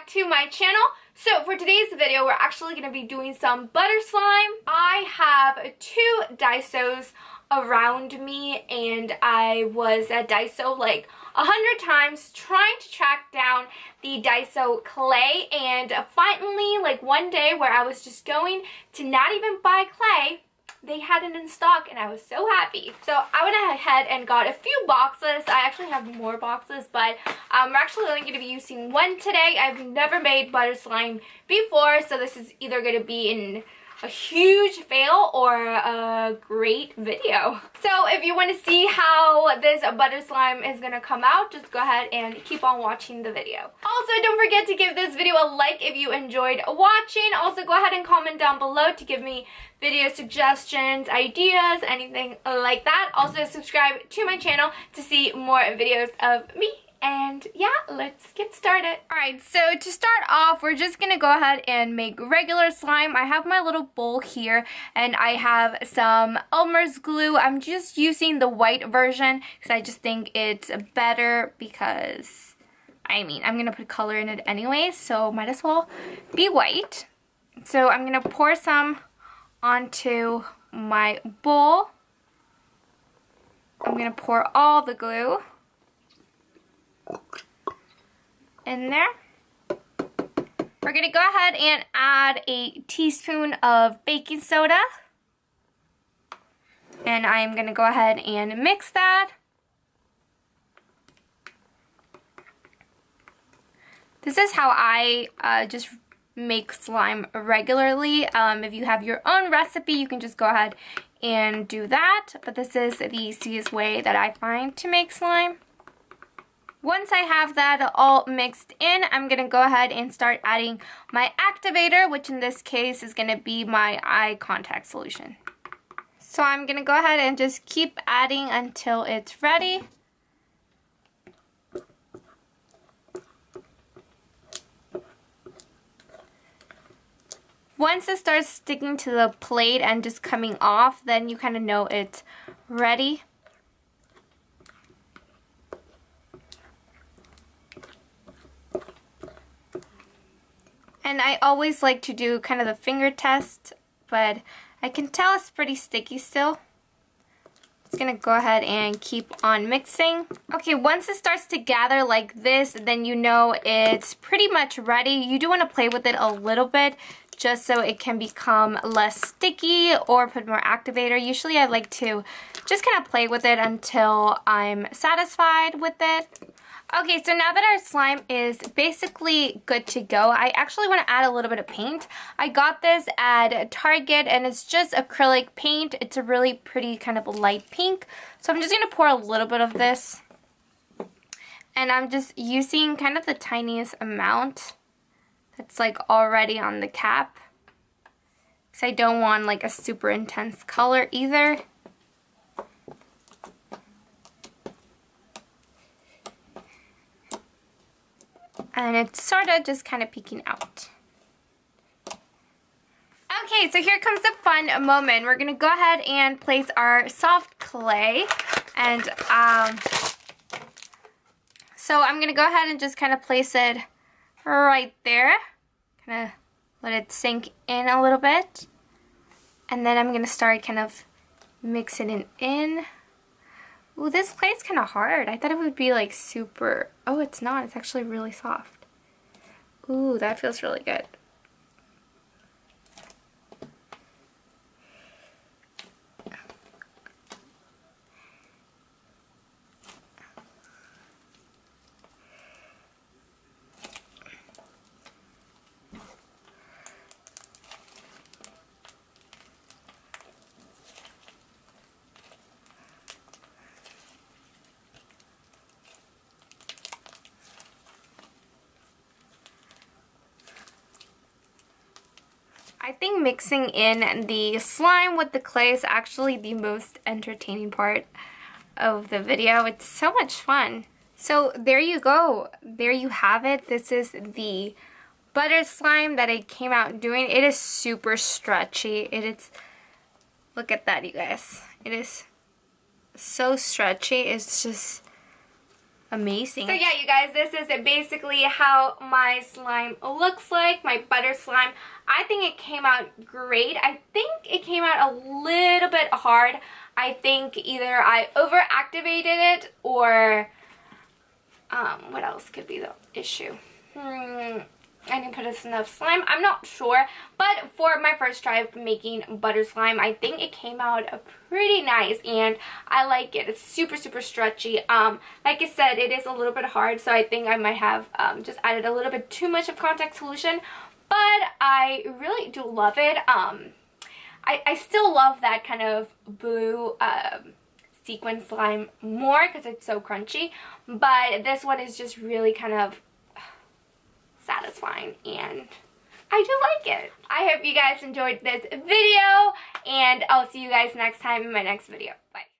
back to my channel. So for today's video, we're actually going to be doing some butter slime. I have 2 Daisos around me, and I was at Daiso like 100 times trying to track down the Daiso clay, and finally, like one day where I was just going to not even buy clay, they had it in stock and I was so happy. So I went ahead and got a few boxes. I actually have more boxes, but we're actually only going to be using one today. I've never made butter slime before, so this is either going to be in a huge fail or a great video. So if you want to see how this butter slime is going to come out, just go ahead and keep on watching the video. Also, don't forget to give this video a like if you enjoyed watching. Also, go ahead and comment down below to give me video suggestions, ideas, anything like that. Also, subscribe to my channel to see more videos of me. And yeah, let's get started. Alright, so to start off, we're just going to go ahead and make regular slime. I have my little bowl here, and I have some Elmer's glue. I'm just using the white version because I just think it's better because, I mean, I'm going to put color in it anyway, so might as well be white. So I'm going to pour some onto my bowl. I'm going to pour all the glue in there. We're going to go ahead and add a teaspoon of baking soda. And I'm going to go ahead and mix that. This is how I just make slime regularly. If you have your own recipe, you can just go ahead and do that. But this is the easiest way that I find to make slime. Once I have that all mixed in, I'm going to go ahead and start adding my activator, which in this case is going to be my eye contact solution. So I'm going to go ahead and just keep adding until it's ready. Once it starts sticking to the plate and just coming off, then you kind of know it's ready. And I always like to do kind of the finger test, but I can tell it's pretty sticky still. Just gonna go ahead and keep on mixing. Okay, once it starts to gather like this, then you know it's pretty much ready. You do want to play with it a little bit just so it can become less sticky or put more activator. Usually I like to just kind of play with it until I'm satisfied with it. Okay, so now that our slime is basically good to go, I actually want to add a little bit of paint. I got this at Target, and it's just acrylic paint. It's a really pretty kind of light pink. So I'm just going to pour a little bit of this. And I'm just using kind of the tiniest amount that's like already on the cap, because I don't want like a super intense color either. And it's sort of just kind of peeking out. Okay, so here comes the fun moment. We're going to go ahead and place our soft clay. And so I'm going to go ahead and just kind of place it right there. Kind of let it sink in a little bit. And then I'm going to start kind of mixing it in. Ooh, this clay's kind of hard. I thought it would be like super... Oh, it's not. It's actually really soft. Ooh, that feels really good. I think mixing in the slime with the clay is actually the most entertaining part of the video. It's so much fun. So there you go. There you have it. This is the butter slime that I came out doing. It is super stretchy. It is, look at that, you guys. It is so stretchy. It's just amazing. So yeah, you guys, this is basically how my slime looks like, my butter slime. I think it came out great. I think it came out a little bit hard. I think either I overactivated it or what else could be the issue? I didn't put enough slime. I'm not sure, but for my first try of making butter slime, I think it came out pretty nice, and I like it. It's super, super stretchy. Like I said, it is a little bit hard, so I think I might have just added a little bit too much of contact solution, but I really do love it. I still love that kind of blue sequin slime more because it's so crunchy, but this one is just really kind of satisfying, and I do like it. I hope you guys enjoyed this video, and I'll see you guys next time in my next video. Bye.